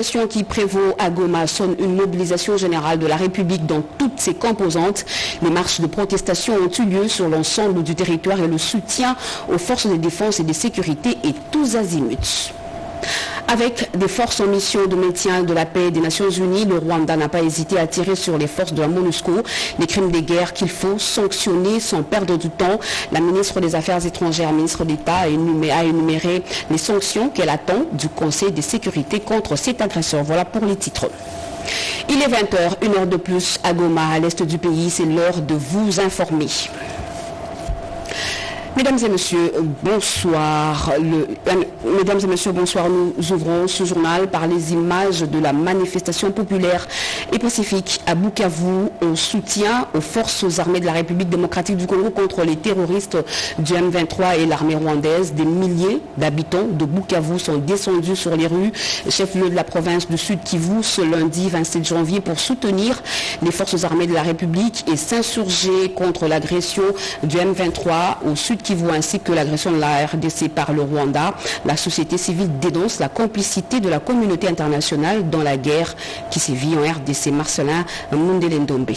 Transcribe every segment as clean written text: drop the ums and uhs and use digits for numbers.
La situation qui prévaut à Goma sonne une mobilisation générale de la République dans toutes ses composantes. Les marches de protestation ont eu lieu sur l'ensemble du territoire et le soutien aux forces de défense et de sécurité est tous azimuts. Avec des forces en mission de maintien de la paix des Nations Unies, le Rwanda n'a pas hésité à tirer sur les forces de la MONUSCO, les crimes de guerre qu'il faut sanctionner sans perdre du temps. La ministre des Affaires étrangères, ministre d'État, a énuméré les sanctions qu'elle attend du Conseil de sécurité contre cet agresseur. Voilà pour les titres. Il est 20h, une heure de plus à Goma, à l'est du pays. C'est l'heure de vous informer. Mesdames et messieurs, bonsoir. Mesdames et messieurs, bonsoir. Nous ouvrons ce journal par les images de la manifestation populaire et pacifique à Bukavu en soutien aux forces armées de la République démocratique du Congo contre les terroristes du M23 et l'armée rwandaise. Des milliers d'habitants de Bukavu sont descendus sur les rues, chef-lieu de la province du Sud Kivu, ce lundi 27 janvier pour soutenir les forces armées de la République et s'insurger contre l'agression du M23 au Sud Kivu ainsi que l'agression de la RDC par le Rwanda. La société civile dénonce la complicité de la communauté internationale dans la guerre qui sévit en RDC. Marcelin Mundelendombe.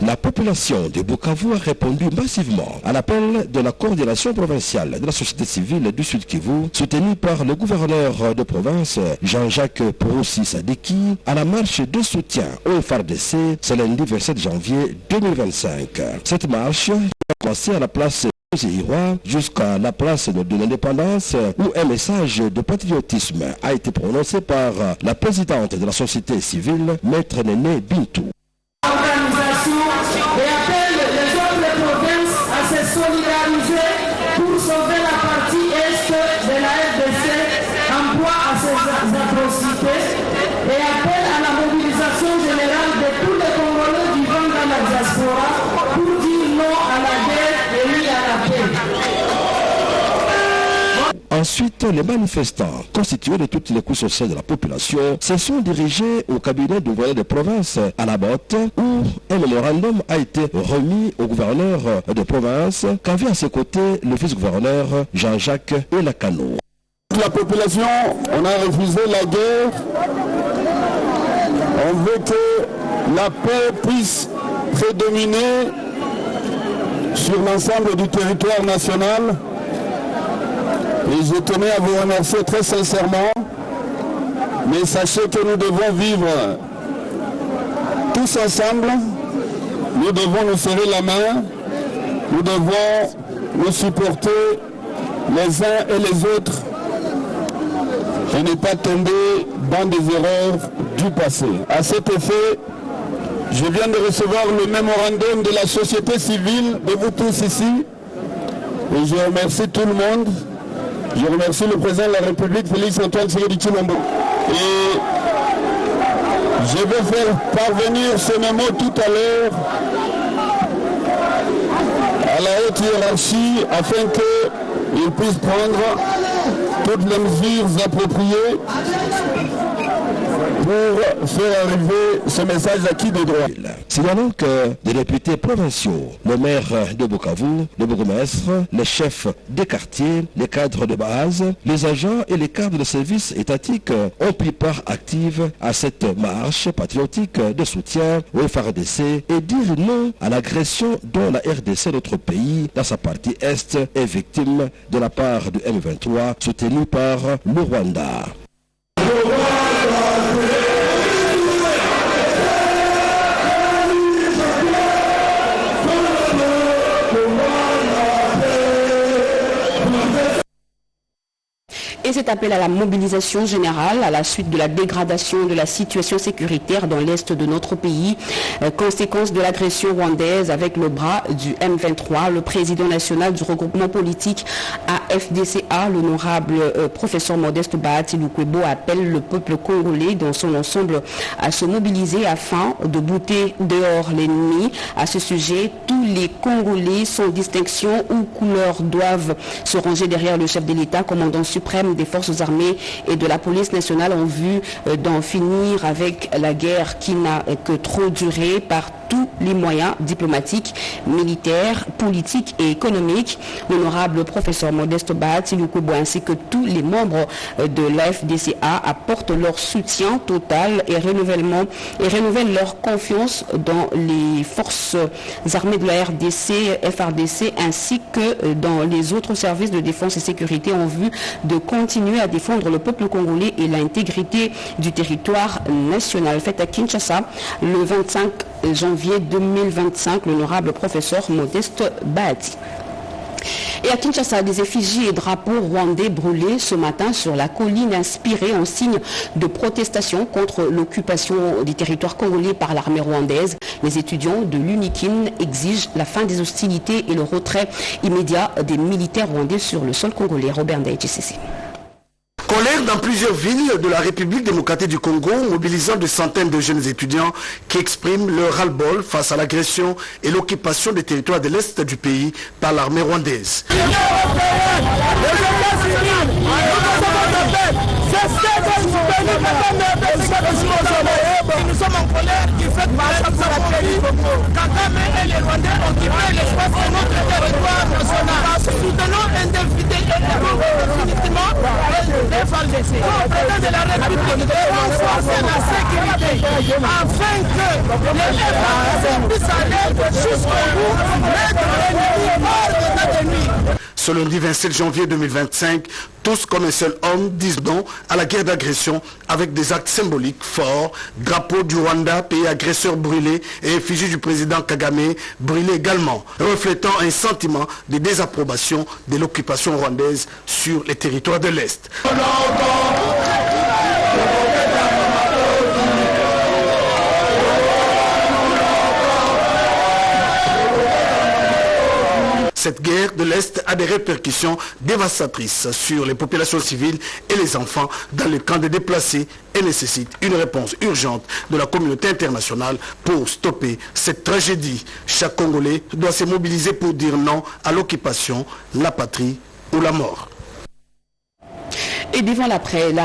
La population de Bukavu a répondu massivement à l'appel de la coordination provinciale de la société civile du Sud Kivu, soutenue par le gouverneur de province Jean-Jacques Poussi Sadiki, à la marche de soutien au FARDC ce lundi 27 janvier 2025. Cette marche a commencé à la place jusqu'à la place de l'indépendance où un message de patriotisme a été prononcé par la présidente de la société civile, Maître Néné Bintou. L'organisation et appelle les autres provinces à se solidariser pour sauver la partie est de la RDC en proie à ces atrocités et appelle à la mobilisation générale de tous les Congolais vivant dans la diaspora pour dire non à la guerre et oui à la paix. Ensuite, les manifestants, constitués de toutes les couches sociales de la population, se sont dirigés au cabinet du gouverneur de province à la Botte, où un mémorandum a été remis au gouverneur de province, qu'avait à ses côtés le vice-gouverneur Jean-Jacques Elakano. La population, on a refusé la guerre. On veut que la paix puisse prédominer sur l'ensemble du territoire national. Et je tenais à vous remercier très sincèrement, mais sachez que nous devons vivre tous ensemble, nous devons nous serrer la main, nous devons nous supporter les uns et les autres et ne pas tomber dans des erreurs du passé. À cet effet, je viens de recevoir le mémorandum de la société civile de vous tous ici et je remercie tout le monde. Je remercie le président de la République, Félix Antoine Tshisekedi Tshilombo. Et je vais faire parvenir ce mémo tout à l'heure à la haute hiérarchie afin qu'ils puissent prendre toutes les mesures appropriées pour faire arriver ce message acquis de droit. Signalons que des députés provinciaux, le maire de Bukavu, le bourgmestre, les chefs des quartiers, les cadres de base, les agents et les cadres de services étatiques ont pris part active à cette marche patriotique de soutien au FARDC et dire non à l'agression dont la RDC, notre pays, dans sa partie est, est victime de la part du M23 soutenu par le Rwanda. Et cet appel à la mobilisation générale à la suite de la dégradation de la situation sécuritaire dans l'est de notre pays, conséquence de l'agression rwandaise avec le bras du M23, le président national du regroupement politique AFDCA, l'honorable professeur Modeste Bahati Lukwebo, appelle le peuple congolais dans son ensemble à se mobiliser afin de bouter dehors l'ennemi. À ce sujet, tous les Congolais sans distinction ou couleur doivent se ranger derrière le chef de l'État, commandant suprême des forces armées et de la police nationale en vue d'en finir avec la guerre qui n'a que trop duré par tous les moyens diplomatiques, militaires, politiques et économiques. L'honorable professeur Modeste Bahati Lukubo ainsi que tous les membres de la FDCA apportent leur soutien total et renouvellent leur confiance dans les forces armées de la RDC, FRDC ainsi que dans les autres services de défense et sécurité en vue de continuer à défendre le peuple congolais et l'intégrité du territoire national. Fait à Kinshasa le 25 janvier 2025, l'honorable professeur Modeste Bahati. Et à Kinshasa, des effigies et drapeaux rwandais brûlés ce matin sur la colline inspirée en signe de protestation contre l'occupation des territoires congolais par l'armée rwandaise. Les étudiants de l'UNIKIN exigent la fin des hostilités et le retrait immédiat des militaires rwandais sur le sol congolais. Robert Ndaï-TCC. Colère dans plusieurs villes de la République démocratique du Congo, mobilisant de centaines de jeunes étudiants qui expriment leur ras-le-bol face à l'agression et l'occupation des territoires de l'Est du pays par l'armée rwandaise. Nous sommes en colère du fait que Kagame et les Rwandais ont occupé l'espace de notre territoire national. Soutenons indéfiniment les FARDC. Le président de la République doit renforcer la sécurité afin que les FARDC puissent aller jusqu'au bout, mettre l'ennemi hors de notre nuit. Ce lundi 27 janvier 2025, tous comme un seul homme disent non à la guerre d'agression avec des actes symboliques forts, drapeau du Rwanda, pays agresseur brûlé et effigie du président Kagame brûlé également, reflétant un sentiment de désapprobation de l'occupation rwandaise sur les territoires de l'Est. Cette guerre de l'Est a des répercussions dévastatrices sur les populations civiles et les enfants dans les camps de déplacés et nécessite une réponse urgente de la communauté internationale pour stopper cette tragédie. Chaque Congolais doit se mobiliser pour dire non à l'occupation, la patrie ou la mort. Et devant la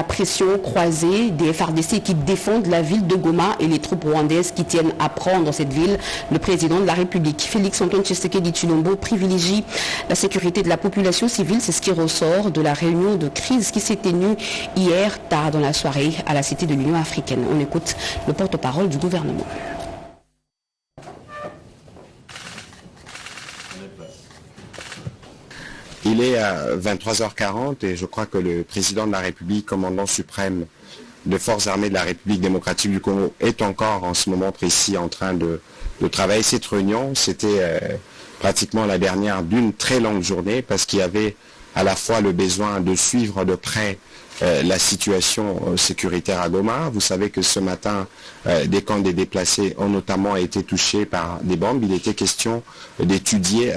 pression croisée des FARDC qui défendent la ville de Goma et les troupes rwandaises qui tiennent à prendre cette ville, le président de la République, Félix-Antoine Tshisekedi Tshilombo, privilégie la sécurité de la population civile. C'est ce qui ressort de la réunion de crise qui s'est tenue hier tard dans la soirée à la Cité de l'Union africaine. On écoute le porte-parole du gouvernement. Il est à 23h40 et je crois que le président de la République, commandant suprême des forces armées de la République démocratique du Congo, est encore en ce moment précis en train de travailler. Cette réunion, c'était pratiquement la dernière d'une très longue journée parce qu'il y avait à la fois le besoin de suivre de près la situation sécuritaire à Goma. Vous savez que ce matin, des camps des déplacés ont notamment été touchés par des bombes. Il était question d'étudier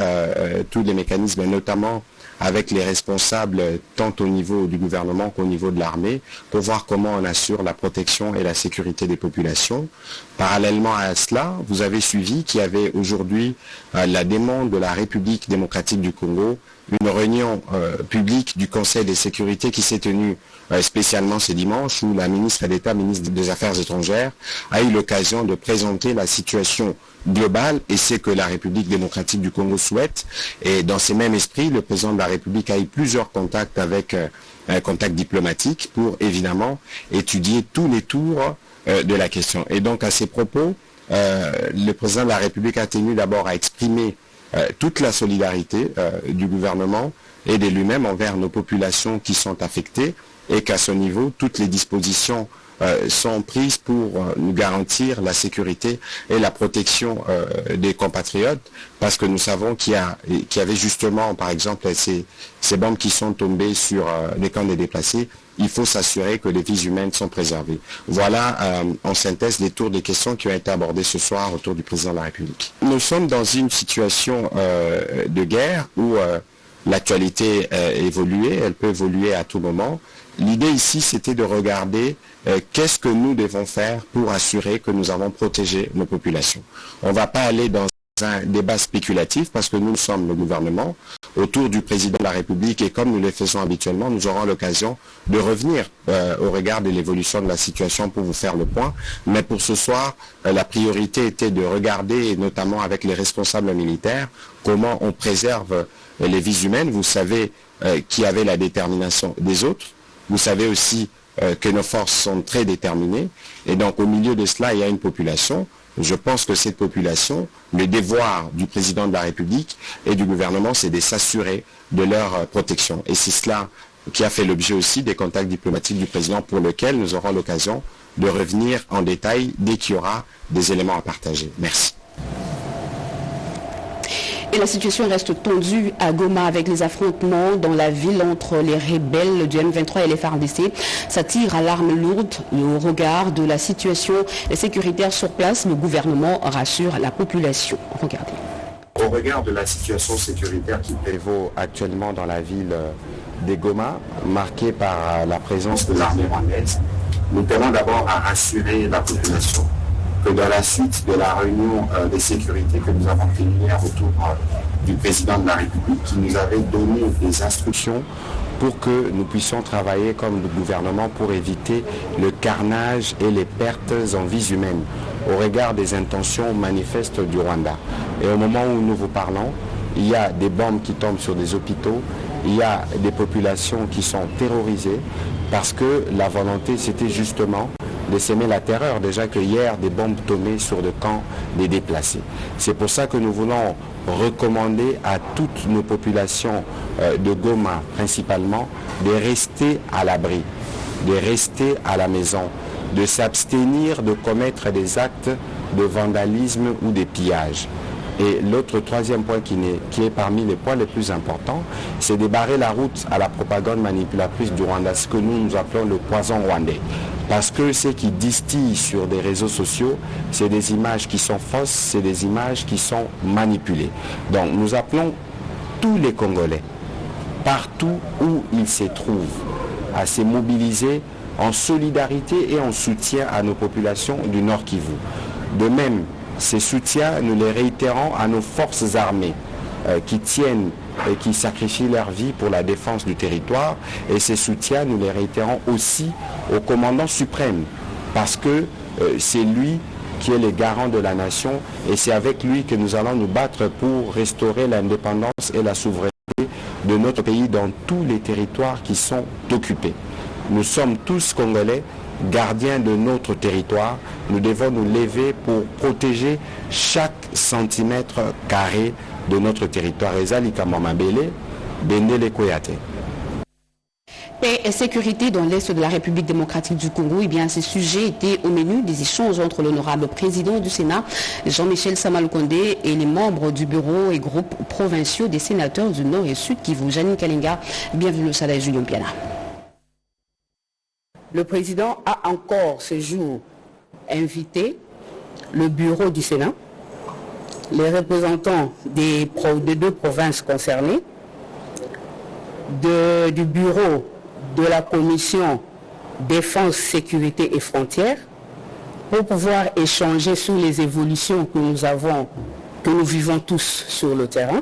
tous les mécanismes, notamment avec les responsables tant au niveau du gouvernement qu'au niveau de l'armée, pour voir comment on assure la protection et la sécurité des populations. Parallèlement à cela, vous avez suivi qu'il y avait aujourd'hui la demande de la République démocratique du Congo, une réunion publique du Conseil de sécurité qui s'est tenue spécialement ce dimanche, où la ministre d'État, ministre des Affaires étrangères, a eu l'occasion de présenter la situation globale et c'est que la République démocratique du Congo souhaite. Et dans ces mêmes esprits, le président de la République a eu plusieurs contacts avec un contact diplomatique pour évidemment étudier tous les tours de la question. Et donc à ces propos, le président de la République a tenu d'abord à exprimer toute la solidarité du gouvernement et de lui-même envers nos populations qui sont affectées et qu'à ce niveau, toutes les dispositions sont prises pour nous garantir la sécurité et la protection des compatriotes, parce que nous savons qu'il y avait justement, par exemple, ces bombes qui sont tombées sur les camps des déplacés. Il faut s'assurer que les vies humaines sont préservées. Voilà en synthèse les tours des questions qui ont été abordées ce soir autour du président de la République. Nous sommes dans une situation de guerre où l'actualité évoluée, elle peut évoluer à tout moment. L'idée ici, c'était de regarder qu'est-ce que nous devons faire pour assurer que nous avons protégé nos populations. On ne va pas aller dans un débat spéculatif parce que nous sommes le gouvernement autour du président de la République et comme nous le faisons habituellement, nous aurons l'occasion de revenir au regard de l'évolution de la situation pour vous faire le point. Mais pour ce soir, la priorité était de regarder, et notamment avec les responsables militaires, comment on préserve les vies humaines. Vous savez qui avait la détermination des autres. Vous savez aussi que nos forces sont très déterminées. Et donc au milieu de cela, il y a une population. Je pense que cette population, le devoir du président de la République et du gouvernement, c'est de s'assurer de leur protection. Et c'est cela qui a fait l'objet aussi des contacts diplomatiques du président pour lesquels nous aurons l'occasion de revenir en détail dès qu'il y aura des éléments à partager. Merci. Et la situation reste tendue à Goma avec les affrontements dans la ville entre les rebelles du M23 et les FARDC. Ça tire à l'arme lourde au regard de la situation sécuritaire sur place. Le gouvernement rassure la population. Regardez. Au regard de la situation sécuritaire qui prévaut actuellement dans la ville de Goma, marquée par la présence de l'armée rwandaise, nous tenons d'abord à rassurer la population que dans la suite de la réunion de sécurité que nous avons tenue hier autour du président de la République, qui nous avait donné des instructions pour que nous puissions travailler comme le gouvernement pour éviter le carnage et les pertes en vies humaines au regard des intentions manifestes du Rwanda. Et au moment où nous vous parlons, il y a des bombes qui tombent sur des hôpitaux, il y a des populations qui sont terrorisées parce que la volonté c'était justement de s'aimer la terreur. Déjà que hier, des bombes tombaient sur le camp des déplacés. C'est pour ça que nous voulons recommander à toutes nos populations de Goma, principalement, de rester à l'abri, de rester à la maison, de s'abstenir de commettre des actes de vandalisme ou de pillage. Et l'autre troisième point qui est parmi les points les plus importants, c'est de barrer la route à la propagande manipulatrice du Rwanda, ce que nous appelons le poison rwandais. Parce que ce qui distille sur des réseaux sociaux, c'est des images qui sont fausses, c'est des images qui sont manipulées. Donc nous appelons tous les Congolais, partout où ils se trouvent, à se mobiliser en solidarité et en soutien à nos populations du Nord Kivu. De même, ces soutiens, nous les réitérons à nos forces armées qui tiennent et qui sacrifient leur vie pour la défense du territoire. Et ces soutiens, nous les réitérons aussi au commandant suprême, parce que c'est lui qui est le garant de la nation et c'est avec lui que nous allons nous battre pour restaurer l'indépendance et la souveraineté de notre pays dans tous les territoires qui sont occupés. Nous sommes tous Congolais, gardiens de notre territoire. Nous devons nous lever pour protéger chaque centimètre carré de notre territoire. Paix et sécurité dans l'Est de la République démocratique du Congo, eh bien, ces sujets étaient au menu des échanges entre l'honorable président du Sénat, Jean-Michel Samaloukonde, et les membres du bureau et groupes provinciaux des sénateurs du Nord et Sud Kivu. Janine Kalinga, bienvenue au Salon Julien Piana. Le président a encore ce jour invité le bureau du Sénat, les représentants des deux provinces concernées, du bureau de la commission défense, sécurité et frontières, pour pouvoir échanger sur les évolutions que nous vivons tous sur le terrain.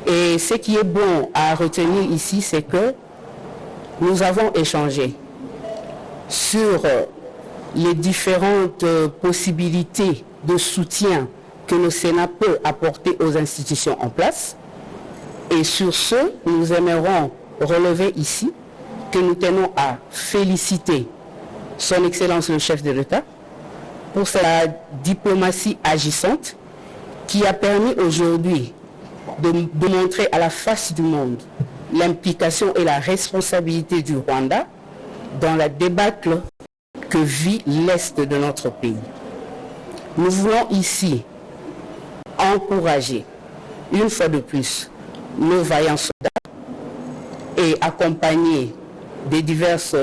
Et ce qui est bon à retenir ici, c'est que nous avons échangé sur les différentes possibilités de soutien que le Sénat peut apporter aux institutions en place. Et sur ce, nous aimerons relever ici que nous tenons à féliciter son Excellence le chef de l'État pour sa diplomatie agissante qui a permis aujourd'hui de montrer à la face du monde l'implication et la responsabilité du Rwanda dans la débâcle que vit l'Est de notre pays. Nous voulons ici encourager, une fois de plus, nos vaillants soldats et accompagner des diverses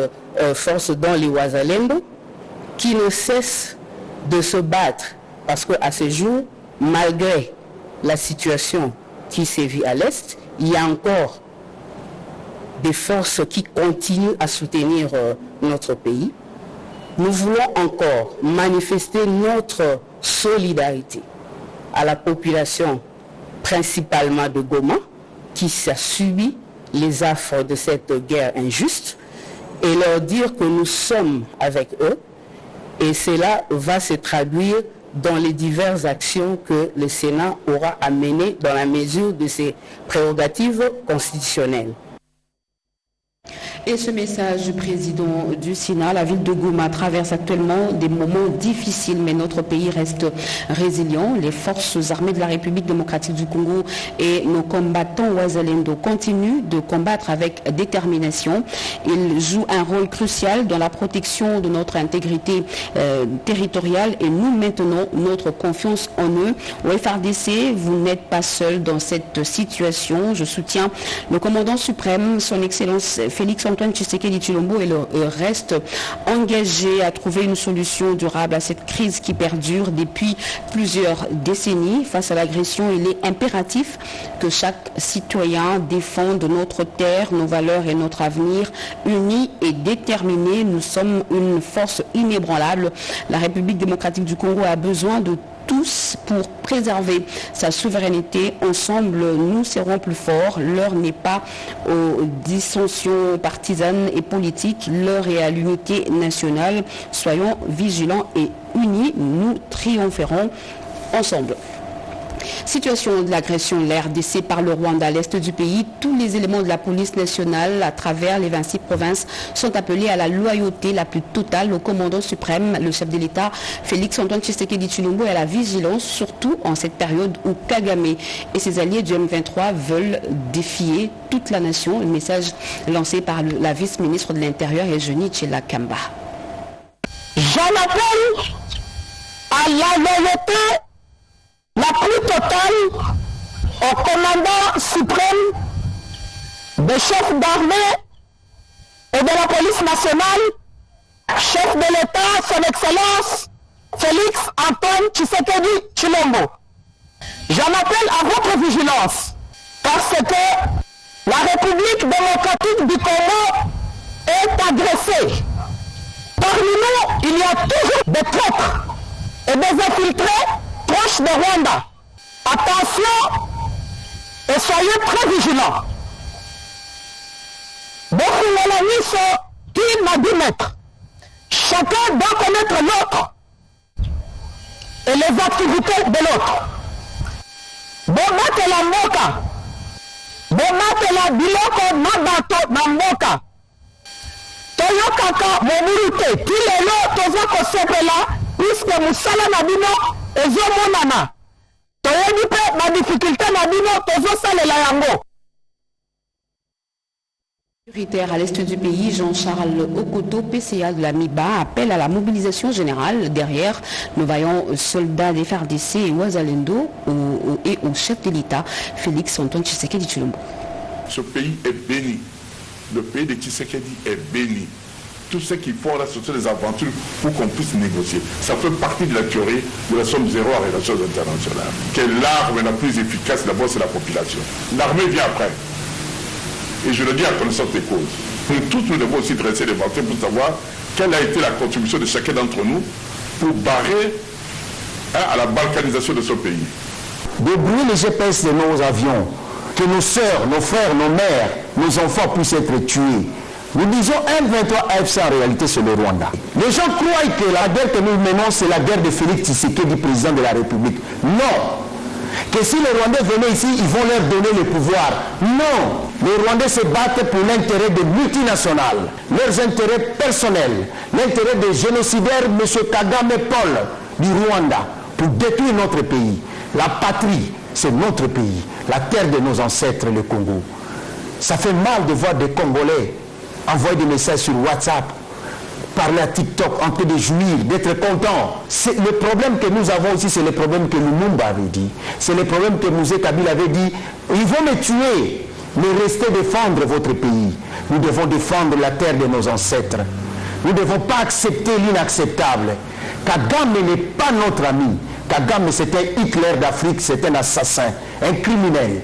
forces dans les Wazalendo qui ne cessent de se battre parce qu'à ce jour, malgré la situation qui sévit à l'Est, il y a encore des forces qui continuent à soutenir notre pays. Nous voulons encore manifester notre solidarité à la population principalement de Goma qui a subi les affres de cette guerre injuste et leur dire que nous sommes avec eux et cela va se traduire dans les diverses actions que le Sénat aura à mener dans la mesure de ses prérogatives constitutionnelles. Et ce message du président du Sénat, la ville de Goma traverse actuellement des moments difficiles, mais notre pays reste résilient. Les forces armées de la République démocratique du Congo et nos combattants Wazalendo continuent de combattre avec détermination. Ils jouent un rôle crucial dans la protection de notre intégrité territoriale et nous maintenons notre confiance en eux. Au FRDC, vous n'êtes pas seul dans cette situation. Je soutiens le commandant suprême, son Excellence Félix-Antoine Tshisekedi Tshilombo et le reste engagé à trouver une solution durable à cette crise qui perdure depuis plusieurs décennies. Face à l'agression, il est impératif que chaque citoyen défende notre terre, nos valeurs et notre avenir. Unis et déterminés, nous sommes une force inébranlable. La République démocratique du Congo a besoin de tous pour préserver sa souveraineté. Ensemble, nous serons plus forts. L'heure n'est pas aux dissensions partisanes et politiques. L'heure est à l'unité nationale. Soyons vigilants et unis. Nous triompherons ensemble. Situation de l'agression de l'RDC par le Rwanda à l'est du pays. Tous les éléments de la police nationale à travers les 26 provinces sont appelés à la loyauté la plus totale au commandant suprême, le chef de l'État, Félix-Antoine Tshisekedi Tshilombo, et à la vigilance, surtout en cette période où Kagame et ses alliés du M23 veulent défier toute la nation. Un message lancé par la vice-ministre de l'Intérieur, Eugénie Tchela Kamba. J'en appelle à la loyauté la plus totale au commandant suprême des chefs d'armée et de la police nationale, chef de l'État, son Excellence Félix-Antoine Tshisekedi Tshilombo. J'en appelle à votre vigilance parce que la République démocratique du Congo est agressée. Parmi nous, il y a toujours des traîtres et des infiltrés proches de Rwanda. Attention et soyez très vigilants. Beaucoup de sont qui m'a dit maître. Chacun doit connaître l'autre et les activités de l'autre. Bomate la moka. Bomate la biloko mabato na moka. Toyokaka momurute. Kilelo toza kosepela puisque musala na bino ezomonana. Toyebi pe ma difficulté na bino tozosalela yango. À l'est du pays, Jean-Charles Okoto, PCA de la MIBA, appelle à la mobilisation générale. Derrière, nous voyons soldats des FARDC et Wazalendo et au chef de l'État, Félix-Antoine Tshisekedi Tshilombo. Ce pays est béni. Le pays de Tshisekedi est béni. Tout ce qu'il faut là, ce sont des aventures pour qu'on puisse négocier. Ça fait partie de la théorie de la somme zéro à relations internationales. Que l'arme la plus efficace, d'abord, c'est la population. L'armée vient après. Et je le dis à connaissance des causes. Nous tous, nous devons aussi dresser des banquets pour savoir quelle a été la contribution de chacun d'entre nous pour barrer à la balkanisation de ce pays. Débrouiller les GPS de nos avions, que nos sœurs, nos frères, nos mères, nos enfants puissent être tués. Nous disons M23 AFC, en réalité c'est le Rwanda. Les gens croient que la guerre que nous menons c'est la guerre de Félix Tshisekedi, président de la République. Non. Que si les Rwandais venaient ici, ils vont leur donner le pouvoir. Non. Les Rwandais se battent pour l'intérêt des multinationales, leurs intérêts personnels, l'intérêt des génocidaires, M. Kagame Paul du Rwanda, pour détruire notre pays. La patrie, c'est notre pays, la terre de nos ancêtres, le Congo. Ça fait mal de voir des Congolais envoyer des messages sur WhatsApp, parler à TikTok, en train de jouir, d'être content. Le problème que nous avons aussi, c'est le problème que Lumumba avait dit. C'est le problème que Mouzé Kabila avait dit. Ils vont me tuer, mais restez défendre votre pays. Nous devons défendre la terre de nos ancêtres. Nous ne devons pas accepter l'inacceptable. Kagame n'est pas notre ami. Kagame, c'est un Hitler d'Afrique, c'est un assassin, un criminel.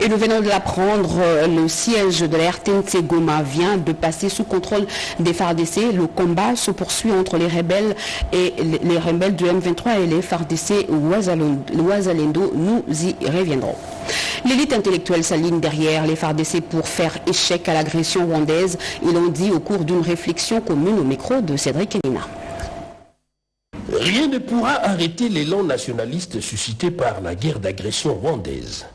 Et nous venons de l'apprendre, le siège de la RTNC Goma vient de passer sous contrôle des FARDC. Le combat se poursuit entre les rebelles du M23 et les FARDC Ouazalendo. Nous y reviendrons. L'élite intellectuelle s'aligne derrière les FARDC pour faire échec à l'agression rwandaise. Ils l'ont dit au cours d'une réflexion commune au micro de Cédric Enina. Rien ne pourra arrêter l'élan nationaliste suscité par la guerre d'agression rwandaise.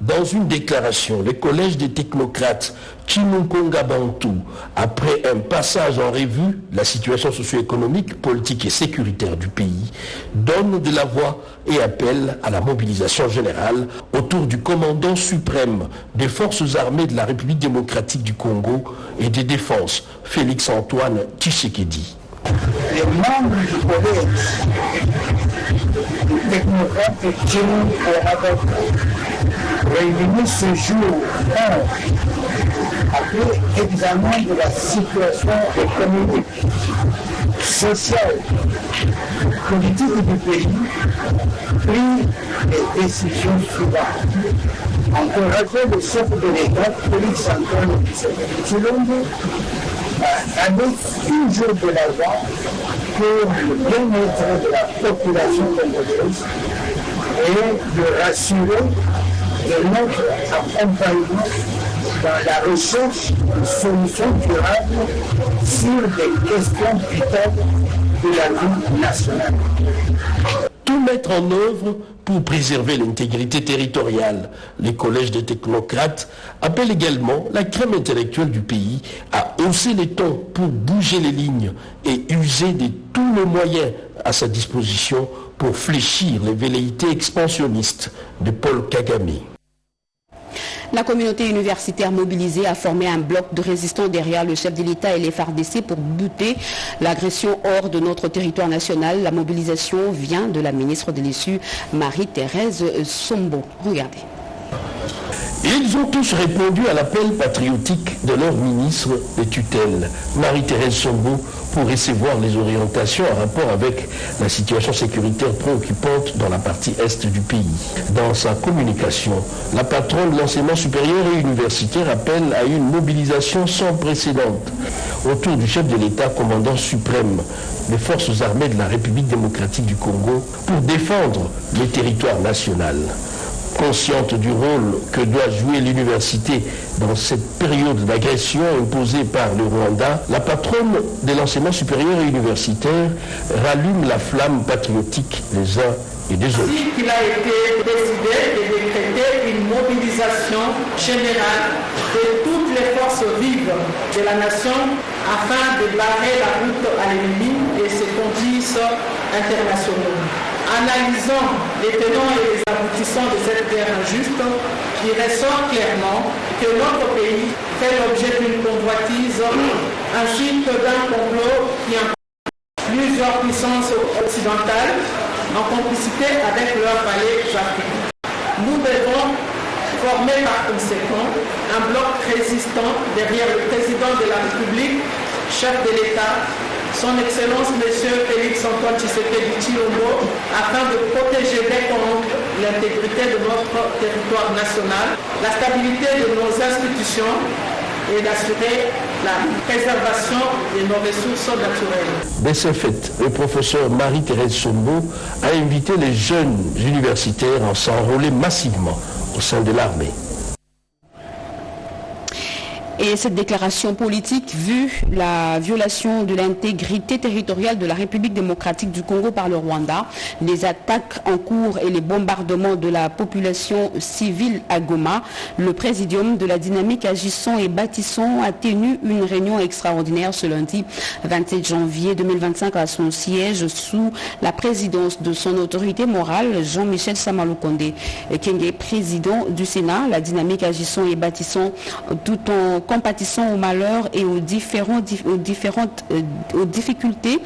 Dans une déclaration, le collège des technocrates Chimunkonga Bantu, après un passage en revue la situation socio-économique, politique et sécuritaire du pays, donne de la voix et appelle à la mobilisation générale autour du commandant suprême des forces armées de la République démocratique du Congo et des défenses, Félix-Antoine Tshisekedi. Les membres du collège des technocrates Chimunkonga réunis ce jour après examen de la situation économique, sociale, politique du pays, pris les décisions suivantes. Encourager le chef de l'État, Félix-Antoine Tshisekedi, aller toujours de l'avant pour le bien-être de la population congolaise et de rassurer de notre accompagnement dans la recherche de solutions durables sur des questions vitales de la vie nationale. Tout mettre en œuvre pour préserver l'intégrité territoriale. Les collèges des technocrates appellent également la crème intellectuelle du pays à hausser les tons pour bouger les lignes et user de tous les moyens à sa disposition pour fléchir les velléités expansionnistes de Paul Kagame. La communauté universitaire mobilisée a formé un bloc de résistants derrière le chef de l'État et les FARDC pour buter l'agression hors de notre territoire national. La mobilisation vient de la ministre de l'Issue, Marie-Thérèse Sombo. Regardez. Ils ont tous répondu à l'appel patriotique de leur ministre de tutelle, Marie-Thérèse Sombo, pour recevoir les orientations en rapport avec la situation sécuritaire préoccupante dans la partie est du pays. Dans sa communication, la patronne de l'enseignement supérieur et universitaire appelle à une mobilisation sans précédent autour du chef de l'État, commandant suprême des forces armées de la République démocratique du Congo, pour défendre le territoire national. Consciente du rôle que doit jouer l'université dans cette période d'agression imposée par le Rwanda, la patronne de l'enseignement supérieur et universitaire rallume la flamme patriotique des uns et des autres. Ainsi qu'il a été décidé de décréter une mobilisation générale de toutes les forces vives de la nation afin de barrer la route à l'ennemi et ses conduites internationaux. Analysant les tenants et les aboutissants de cette guerre injuste, il ressort clairement que notre pays fait l'objet d'une convoitise ainsi que d'un complot qui implique plusieurs puissances occidentales en complicité avec leurs valets africains. Nous devons former par conséquent un bloc résistant derrière le président de la République, chef de l'État, son Excellence M. Félix-Antoine Tshisekedi Tshilombo, afin de protéger des comptes l'intégrité de notre territoire national, la stabilité de nos institutions et d'assurer la préservation de nos ressources naturelles. De ce fait, le professeur Marie-Thérèse Sombo a invité les jeunes universitaires à s'enrôler massivement au sein de l'armée. Et cette déclaration politique, vu la violation de l'intégrité territoriale de la République démocratique du Congo par le Rwanda, les attaques en cours et les bombardements de la population civile à Goma, le présidium de la dynamique Agissons et Bâtissons a tenu une réunion extraordinaire ce lundi 27 janvier 2025 à son siège sous la présidence de son autorité morale, Jean-Michel Samaloukonde Kenge, président du Sénat. La dynamique Agissons et Bâtissons, tout en compatissant aux malheurs et aux difficultés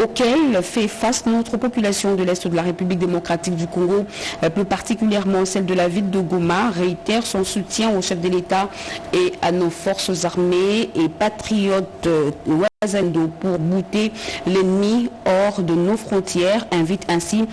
auxquelles fait face notre population de l'Est de la République démocratique du Congo, plus particulièrement celle de la ville de Goma, réitère son soutien au chef de l'État et à nos forces armées et patriotes pour bouter l'ennemi hors de nos frontières, invite ainsi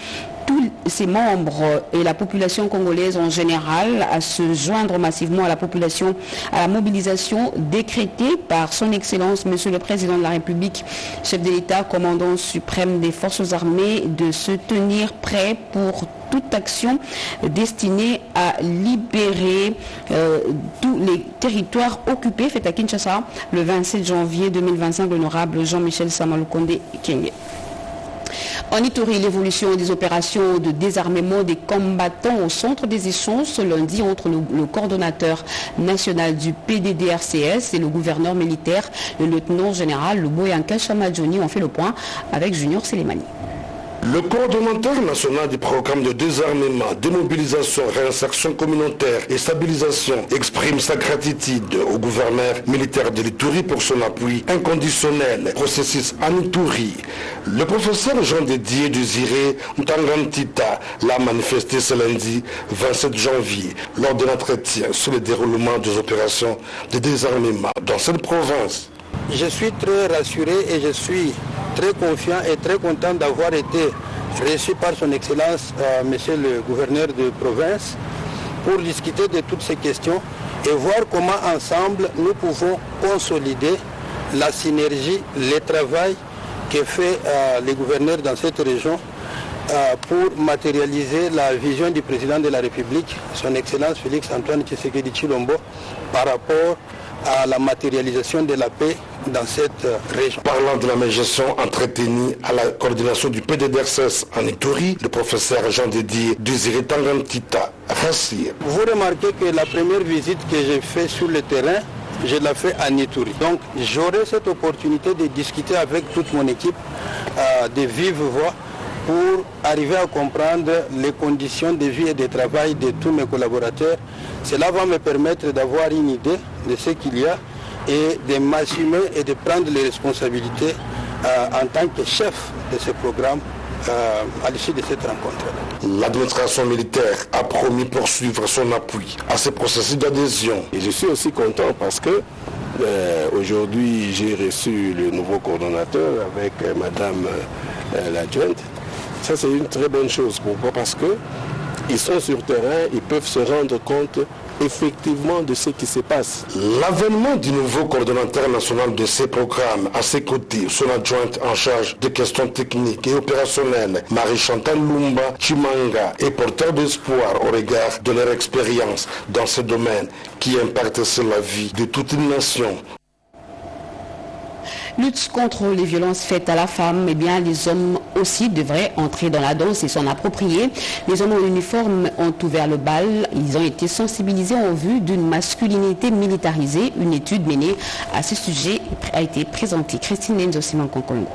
tous ses membres et la population congolaise en général à se joindre massivement à la mobilisation décrétée par son Excellence, Monsieur le Président de la République, chef de l'État, commandant suprême des forces armées, de se tenir prêt pour toute action destinée à libérer tous les territoires occupés. Fait à Kinshasa le 27 janvier 2025, l'honorable Jean-Michel Samalukonde Kenge. En Ituri, l'évolution des opérations de désarmement des combattants au centre des échanges ce lundi entre le coordonnateur national du PDDRCS et le gouverneur militaire, le lieutenant général Luboyanka Chamadjoni, ont fait le point avec Junior Selemani. Le coordonnateur national du programme de désarmement, démobilisation, réinsertion communautaire et stabilisation exprime sa gratitude au gouverneur militaire de l'Ituri pour son appui inconditionnel au processus en Ituri. Le professeur Jean-Dédié Désiré Ntangantita l'a manifesté ce lundi 27 janvier lors d'un entretien sur le déroulement des opérations de désarmement dans cette province. Je suis très rassuré et je suis très confiant et très content d'avoir été reçu par son Excellence, Monsieur le gouverneur de province, pour discuter de toutes ces questions et voir comment ensemble nous pouvons consolider la synergie, le travail que fait les gouverneurs dans cette région pour matérialiser la vision du président de la République, son Excellence Félix Antoine Tshisekedi Tshilombo, par rapport à la matérialisation de la paix dans cette région. Parlant de la médiation entretenue à la coordination du PDDRCS en Ituri, le professeur Jean-Dédié Désiré Ntangantita rassure. Vous remarquez que la première visite que j'ai faite sur le terrain, je l'ai fait en Ituri. Donc j'aurai cette opportunité de discuter avec toute mon équipe de vive voix pour arriver à comprendre les conditions de vie et de travail de tous mes collaborateurs. Cela va me permettre d'avoir une idée de ce qu'il y a et de m'assumer et de prendre les responsabilités en tant que chef de ce programme à l'issue de cette rencontre. L'administration militaire a promis poursuivre son appui à ce processus d'adhésion. Et je suis aussi content parce que aujourd'hui j'ai reçu le nouveau coordonnateur avec Madame l'adjointe. Ça c'est une très bonne chose. Pourquoi? Parce qu'ils sont sur terrain, ils peuvent se rendre compte effectivement de ce qui se passe. L'avènement du nouveau coordonnateur national de ces programmes, à ses côtés, son adjointe en charge des questions techniques et opérationnelles, Marie-Chantal Lumba Chimanga, est porteur d'espoir au regard de leur expérience dans ce domaine qui impacte sur la vie de toute une nation. Lutte contre les violences faites à la femme, eh bien les hommes aussi devraient entrer dans la danse et s'en approprier. Les hommes en uniforme ont ouvert le bal, ils ont été sensibilisés en vue d'une masculinité militarisée. Une étude menée à ce sujet a été présentée. Christine Nzosiman Konkongo.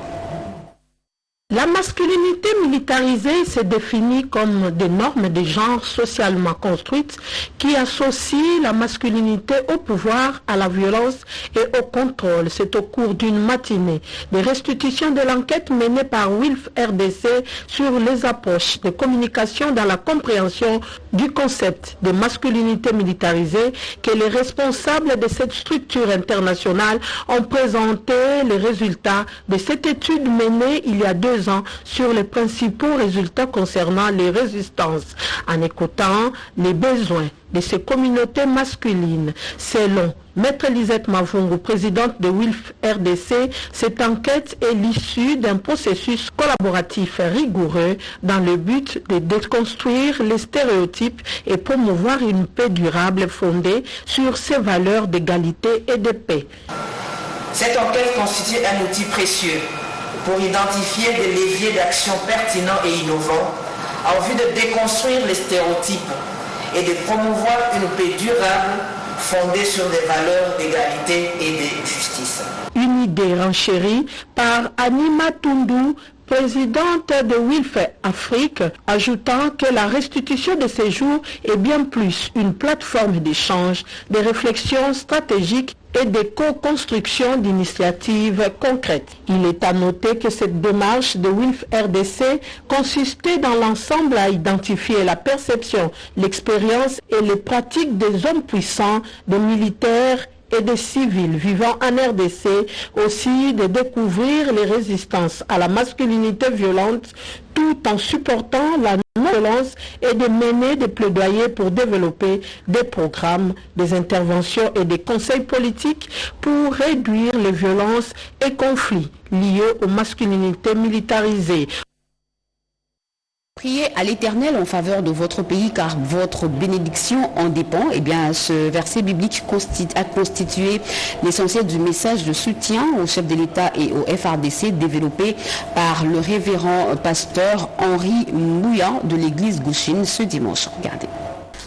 La masculinité militarisée se définit comme des normes de genre socialement construites qui associent la masculinité au pouvoir, à la violence et au contrôle. C'est au cours d'une matinée de restitution de l'enquête menée par WILF RDC sur les approches de communication dans la compréhension du concept de masculinité militarisée que les responsables de cette structure internationale ont présenté les résultats de cette étude menée il y a 2 ans sur les principaux résultats concernant les résistances, en écoutant les besoins de ces communautés masculines. Selon Maître Lisette Mavungu, présidente de WILF RDC, cette enquête est l'issue d'un processus collaboratif rigoureux dans le but de déconstruire les stéréotypes et promouvoir une paix durable fondée sur ces valeurs d'égalité et de paix. Cette enquête constitue un outil précieux pour identifier des leviers d'action pertinents et innovants en vue de déconstruire les stéréotypes et de promouvoir une paix durable fondée sur des valeurs d'égalité et de justice. Une idée renchérie par Anima Tundu, présidente de WILF Afrique, ajoutant que la restitution de ces jours est bien plus une plateforme d'échange, de réflexions stratégiques et de co-construction d'initiatives concrètes. Il est à noter que cette démarche de WILF RDC consistait dans l'ensemble à identifier la perception, l'expérience et les pratiques des hommes puissants, des militaires et des civils vivant en RDC, aussi de découvrir les résistances à la masculinité violente tout en supportant la non-violence et de mener des plaidoyers pour développer des programmes, des interventions et des conseils politiques pour réduire les violences et conflits liés aux masculinités militarisées. Priez à l'Éternel en faveur de votre pays car votre bénédiction en dépend. Eh bien, ce verset biblique a constitué l'essentiel du message de soutien au chef de l'État et au FRDC développé par le révérend pasteur Henri Mbouya de l'église Gouchine ce dimanche. Regardez.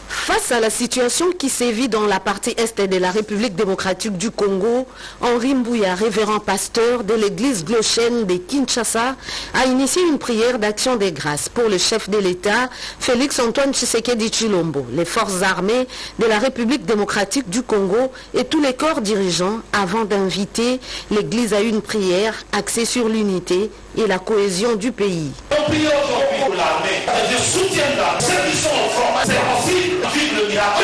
Face à la situation qui sévit dans la partie est de la République démocratique du Congo, Henri Mbouya, révérend pasteur de l'église Gouchine de Kinshasa, a initié une prière d'action des grâces pour le chef de l'État, Félix Antoine Tshisekedi Tshilombo, les forces armées de la République démocratique du Congo et tous les corps dirigeants avant d'inviter l'église à une prière axée sur l'unité et la cohésion du pays. On prie aujourd'hui pour l'armée, je soutiendrai ceux qui sont au front, c'est aussi le miracle.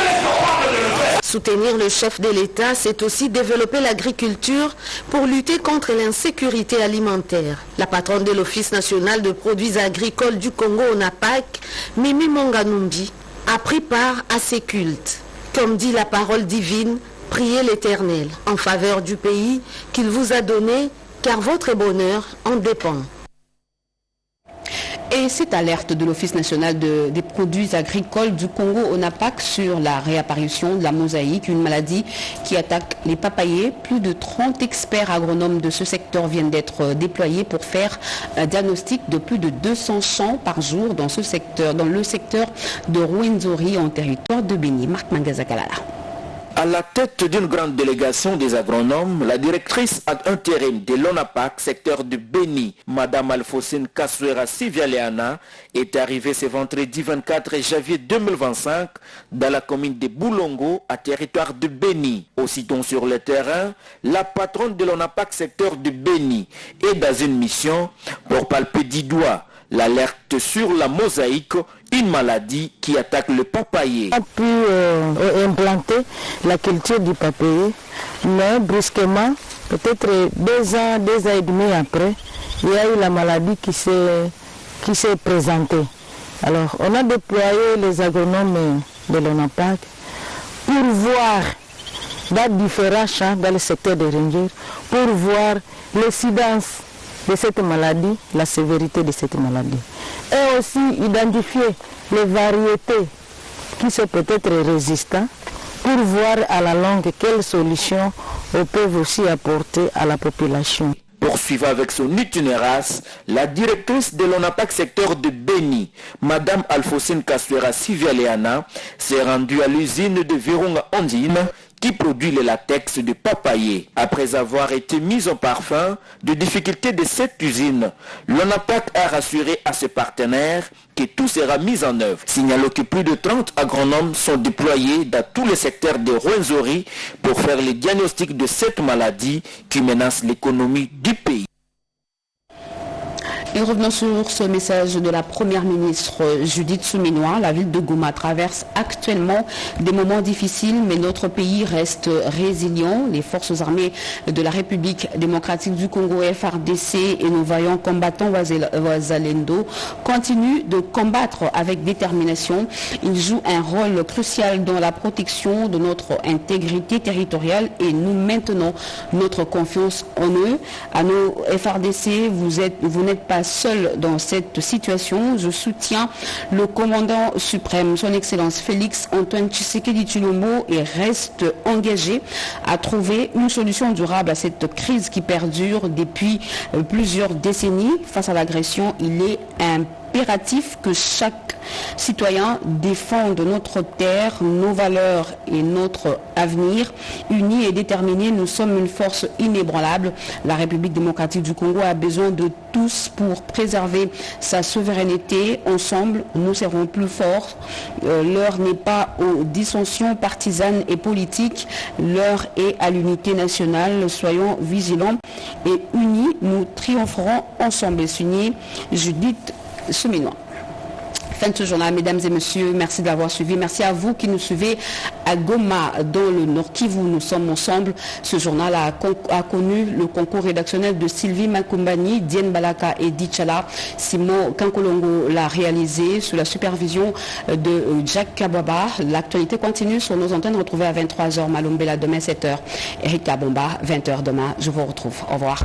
Soutenir le chef de l'État, c'est aussi développer l'agriculture pour lutter contre l'insécurité alimentaire. La patronne de l'Office national de produits agricoles du Congo, ONAPAC, Mimi Monganumbi, a pris part à ces cultes. Comme dit la parole divine, priez l'Éternel en faveur du pays qu'il vous a donné, car votre bonheur en dépend. Et cette alerte de l'Office national des produits agricoles du Congo, ONAPAC, sur la réapparition de la mosaïque, une maladie qui attaque les papayers. Plus de 30 experts agronomes de ce secteur viennent d'être déployés pour faire un diagnostic de plus de 200 champs par jour dans ce secteur, dans le secteur de Rwenzori en territoire de Béni. Marc Mangazakalala. À la tête d'une grande délégation des agronomes, la directrice ad intérim de l'ONAPAC, secteur de Béni, Madame Alphonsine Kaswera Sivialeana, est arrivée ce vendredi 24 janvier 2025 dans la commune de Boulongo, à territoire de Béni. Aussitôt sur le terrain, la patronne de l'ONAPAC, secteur de Béni, est dans une mission pour palper du doigt l'alerte sur la mosaïque, une maladie qui attaque le papayer. On a pu implanter la culture du papayer, mais brusquement, peut-être 2 ans et demi après, il y a eu la maladie qui s'est présentée. Alors, on a déployé les agronomes de l'ONAPAC pour voir dans différents champs dans le secteur des rangers, pour voir l'incidence de cette maladie, la sévérité de cette maladie. Et aussi identifier les variétés qui sont peut-être résistantes pour voir à la longue quelles solutions on peut aussi apporter à la population. Poursuivant avec son itinéraire, la directrice de l'ONAPAC secteur de Béni, Madame Alphonsine Kaswera Sivialeana, s'est rendue à l'usine de Virunga Ondine qui produit le latex de papayer. Après avoir été mise en parfum de difficultés de cette usine, l'ONAPAC a rassuré à ses partenaires que tout sera mis en œuvre. Signalons que plus de 30 agronomes sont déployés dans tous les secteurs de Rwenzori pour faire le diagnostic de cette maladie qui menace l'économie du pays. Et revenons sur ce message de la première ministre Judith Suminwa. La ville de Goma traverse actuellement des moments difficiles, mais notre pays reste résilient. Les forces armées de la République démocratique du Congo, FRDC, et nos vaillants combattants Wazalendo continuent de combattre avec détermination. Ils jouent un rôle crucial dans la protection de notre intégrité territoriale et nous maintenons notre confiance en eux. À nos FRDC, vous n'êtes pas seul dans cette situation. Je soutiens le commandant suprême, son Excellence Félix Antoine Tshisekedi Tshilombo, et reste engagé à trouver une solution durable à cette crise qui perdure depuis plusieurs décennies. Face à l'agression, il est impératif que chaque citoyen défende notre terre, nos valeurs et notre avenir. Unis et déterminés, nous sommes une force inébranlable. La République démocratique du Congo a besoin de tous pour préserver sa souveraineté. Ensemble, nous serons plus forts. L'heure n'est pas aux dissensions partisanes et politiques. L'heure est à l'unité nationale. Soyons vigilants et unis, nous triompherons ensemble. Signé Judith Suminwa. fin de ce journal, mesdames et messieurs. Merci de l'avoir suivi. Merci à vous qui nous suivez à Goma, dans le Nord Kivu. Nous sommes ensemble. Ce journal a connu le concours rédactionnel de Sylvie Makumbani, Diane Balaka et Dichala. Simon Kankolongo l'a réalisé sous la supervision de Jack Kababa. L'actualité continue sur nos antennes, retrouvées à 23h. Malumbela demain 7h. Eric Kabomba, 20h demain. Je vous retrouve. Au revoir.